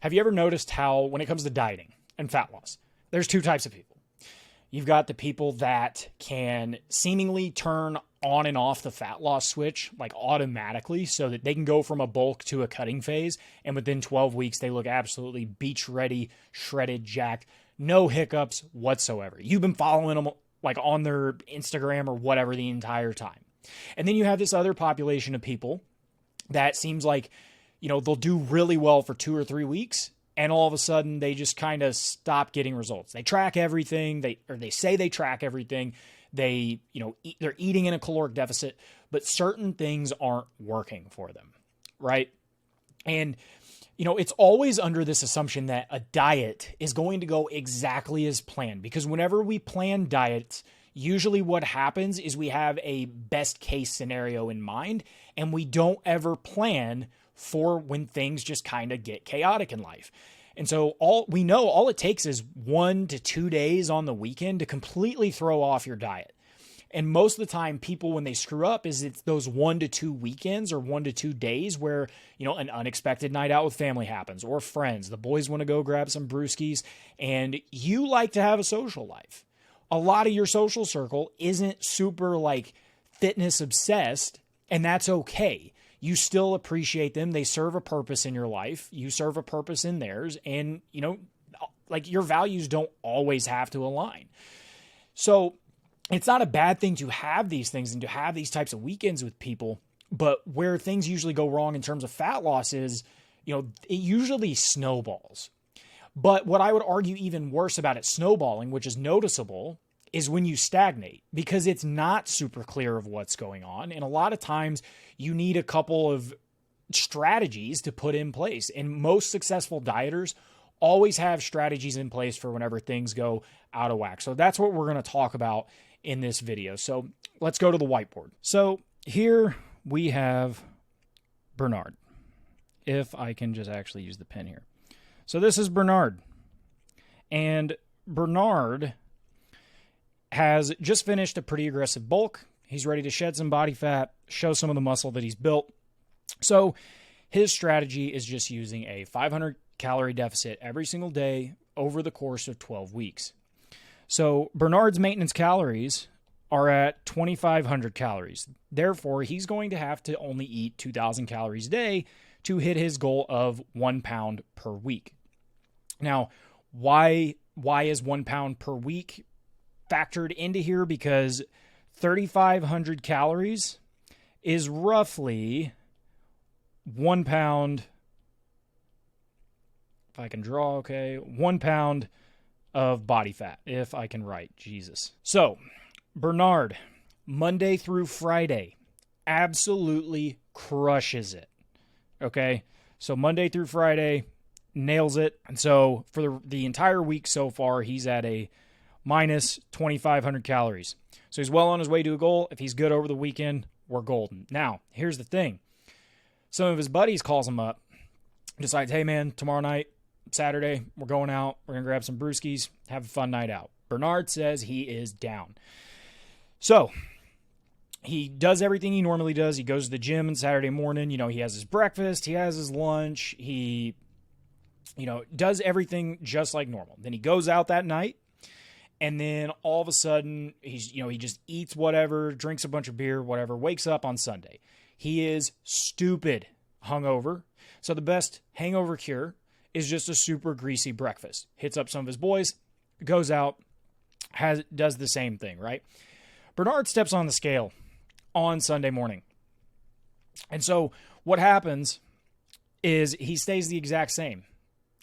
Have you ever noticed how, when it comes to dieting and fat loss, there's two types of people? You've got the people that can seemingly turn on and off the fat loss switch like automatically so that they can go from a bulk to a cutting phase. And within 12 weeks, they look absolutely beach ready, shredded, jacked, no hiccups whatsoever. You've been following them like on their Instagram or whatever the entire time. And then you have this other population of people that seems like, they'll do really well for 2 or 3 weeks. And all of a sudden, they just kind of stop getting results. They track everything. They say they track everything. They're eating in a caloric deficit, but certain things aren't working for them, right? And, it's always under this assumption that a diet is going to go exactly as planned. Because whenever we plan diets, usually what happens is we have a best case scenario in mind, and we don't ever plan for when things just kind of get chaotic in life. And so all it takes is 1 to 2 days on the weekend to completely throw off your diet. And most of the time people, when they screw up, is it's those 1 to 2 weekends or 1 to 2 days where, an unexpected night out with family happens or friends. The boys want to go grab some brewskis and you like to have a social life. A lot of your social circle isn't super like fitness obsessed, and that's okay. You still appreciate them. They serve a purpose in your life. You serve a purpose in theirs. And, like your values don't always have to align. So it's not a bad thing to have these things and to have these types of weekends with people. But where things usually go wrong in terms of fat loss is, it usually snowballs. But what I would argue even worse about it snowballing, which is noticeable, is when you stagnate, because it's not super clear of what's going on. And a lot of times you need a couple of strategies to put in place. And most successful dieters always have strategies in place for whenever things go out of whack. So that's what we're going to talk about in this video. So let's go to the whiteboard. So here we have Bernard. If I can just actually use the pen here. So this is Bernard. And Bernard has just finished a pretty aggressive bulk. He's ready to shed some body fat, show some of the muscle that he's built. So his strategy is just using a 500 calorie deficit every single day over the course of 12 weeks. So Bernard's maintenance calories are at 2,500 calories. Therefore, he's going to have to only eat 2,000 calories a day to hit his goal of 1 pound per week. Now, why is 1 pound per week factored into here? Because 3,500 calories is roughly 1 pound. If I can draw, okay, 1 pound of body fat, if I can write, Jesus. So Bernard, Monday through Friday, absolutely crushes it. Okay. So Monday through Friday, nails it. And so for the entire week so far, he's at a minus 2,500 calories. So he's well on his way to a goal. If he's good over the weekend, we're golden. Now, here's the thing. Some of his buddies calls him up, decides, hey man, tomorrow night, Saturday, we're going out. We're going to grab some brewskis, have a fun night out. Bernard says he is down. So he does everything he normally does. He goes to the gym on Saturday morning. He has his breakfast. He has his lunch. He, does everything just like normal. Then he goes out that night. And then all of a sudden, he just eats whatever, drinks a bunch of beer, whatever, wakes up on Sunday. He is stupid hungover. So the best hangover cure is just a super greasy breakfast. Hits up some of his boys, goes out, does the same thing, right? Bernard steps on the scale on Sunday morning. And so what happens is he stays the exact same.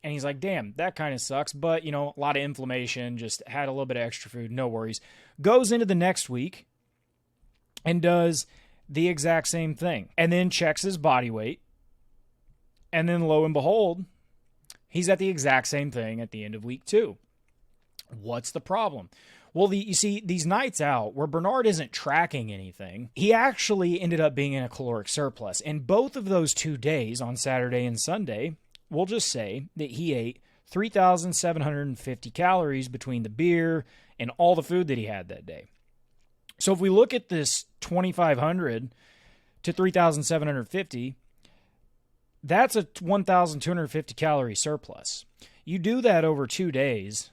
And he's like, damn, that kind of sucks. But, a lot of inflammation, just had a little bit of extra food, no worries. Goes into the next week and does the exact same thing. And then checks his body weight. And then lo and behold, he's at the exact same thing at the end of week 2. What's the problem? Well, you see, these nights out where Bernard isn't tracking anything, he actually ended up being in a caloric surplus. And both of those 2 days, on Saturday and Sunday, we'll just say that he ate 3,750 calories between the beer and all the food that he had that day. So if we look at this 2,500 to 3,750, That's a 1,250 calorie surplus. You do that over 2 days,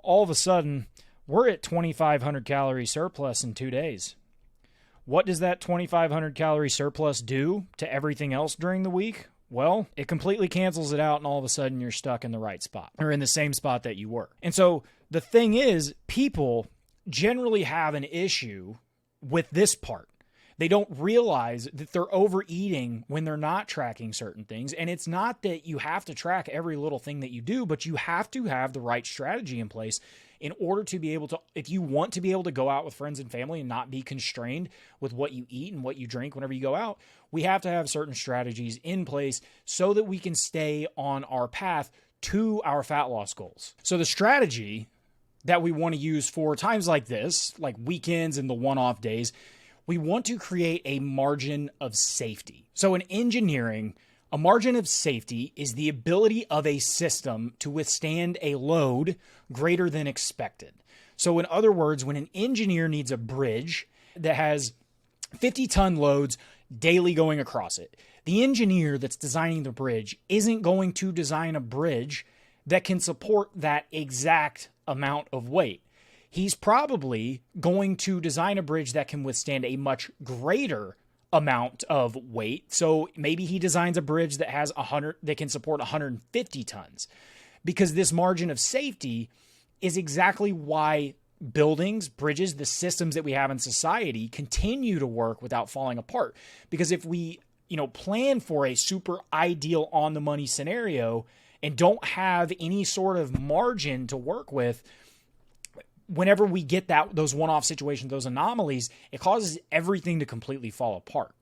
all of a sudden, we're at 2,500 calorie surplus in 2 days. What does that 2,500 calorie surplus do to everything else during the week? Well, it completely cancels it out, and all of a sudden you're stuck in the right spot, or in the same spot that you were. And so the thing is, people generally have an issue with this part. They don't realize that they're overeating when they're not tracking certain things. And it's not that you have to track every little thing that you do, but you have to have the right strategy in place in order to be able to, if you want to be able to go out with friends and family and not be constrained with what you eat and what you drink whenever you go out, we have to have certain strategies in place so that we can stay on our path to our fat loss goals. So the strategy that we want to use for times like this, like weekends and the one-off days, we want to create a margin of safety. So in engineering, a margin of safety is the ability of a system to withstand a load greater than expected. So in other words, when an engineer needs a bridge that has 50-ton loads daily going across it, the engineer that's designing the bridge isn't going to design a bridge that can support that exact amount of weight. He's probably going to design a bridge that can withstand a much greater amount of weight. So maybe he designs a bridge that has 100, that can support 150 tons, because this margin of safety is exactly why buildings, bridges, the systems that we have in society continue to work without falling apart. Because if we, plan for a super ideal on the money scenario and don't have any sort of margin to work with, whenever we get those one-off situations, those anomalies, it causes everything to completely fall apart.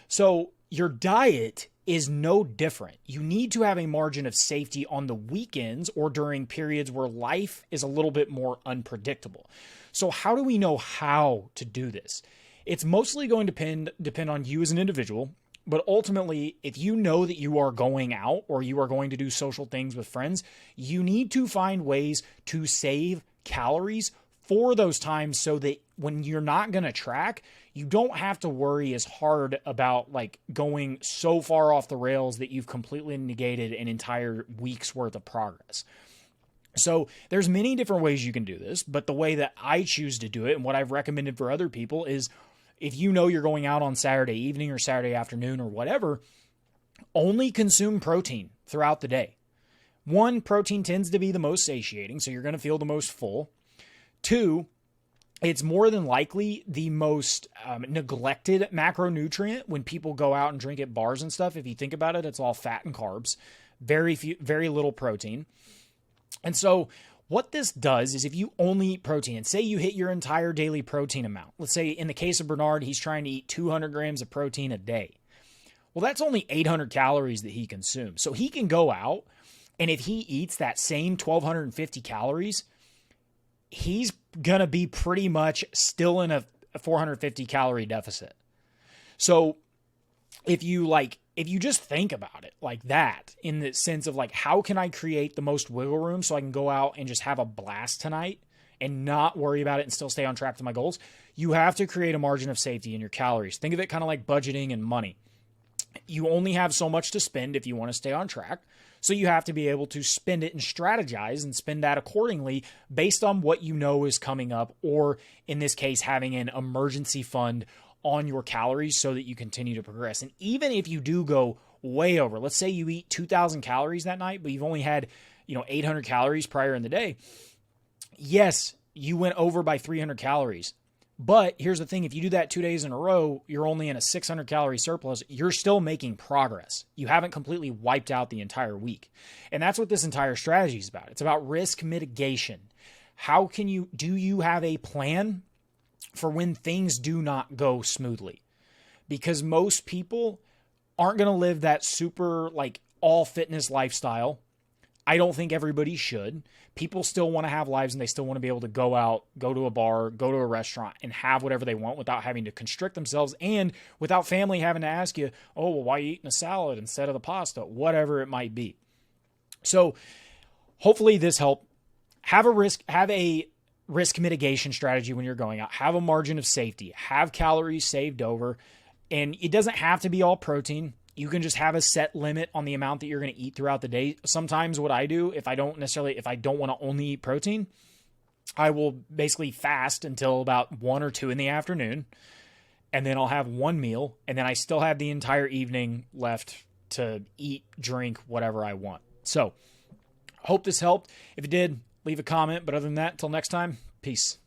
So your diet is no different. You need to have a margin of safety on the weekends or during periods where life is a little bit more unpredictable. So how do we know how to do this? It's mostly going to depend on you as an individual. But ultimately, if you know that you are going out or you are going to do social things with friends, you need to find ways to save calories for those times so that when you're not going to track, you don't have to worry as hard about going so far off the rails that you've completely negated an entire week's worth of progress. So there's many different ways you can do this, but the way that I choose to do it and what I've recommended for other people is, if you know you're going out on Saturday evening or Saturday afternoon or whatever, only consume protein throughout the day. 1, protein tends to be the most satiating, so you're going to feel the most full. 2, it's more than likely the most neglected macronutrient when people go out and drink at bars and stuff. If you think about it, it's all fat and carbs, very little protein. And so what this does is, if you only eat protein, and say you hit your entire daily protein amount, let's say in the case of Bernard, he's trying to eat 200 grams of protein a day. Well, that's only 800 calories that he consumes. So he can go out, and if he eats that same 1,250 calories, he's going to be pretty much still in a 450 calorie deficit. So if you just think about it like that, in the sense of how can I create the most wiggle room so I can go out and just have a blast tonight and not worry about it and still stay on track to my goals, you have to create a margin of safety in your calories. Think of it kind of like budgeting and money. You only have so much to spend if you want to stay on track. So you have to be able to spend it and strategize and spend that accordingly based on what you know is coming up, or in this case, having an emergency fund on your calories so that you continue to progress. And even if you do go way over, let's say you eat 2,000 calories that night, but you've only had, 800 calories prior in the day. Yes, you went over by 300 calories. But here's the thing, if you do that 2 days in a row, you're only in a 600 calorie surplus. You're still making progress. You haven't completely wiped out the entire week. And that's what this entire strategy is about. It's about risk mitigation. Do you have a plan for when things do not go smoothly? Because most people aren't going to live that super all fitness lifestyle. I don't think everybody should. People still want to have lives, and they still want to be able to go out, go to a bar, go to a restaurant, and have whatever they want without having to constrict themselves, and without family having to ask you, oh, well, why are you eating a salad instead of the pasta? Whatever it might be. So hopefully this helped. Have a risk mitigation strategy when you're going out. Have a margin of safety. Have calories saved over. And it doesn't have to be all protein. You can just have a set limit on the amount that you're going to eat throughout the day. Sometimes what I do, if I don't want to only eat protein, I will basically fast until about 1 or 2 in the afternoon, and then I'll have one meal, and then I still have the entire evening left to eat, drink, whatever I want. So, hope this helped. If it did, leave a comment. But other than that, until next time, peace.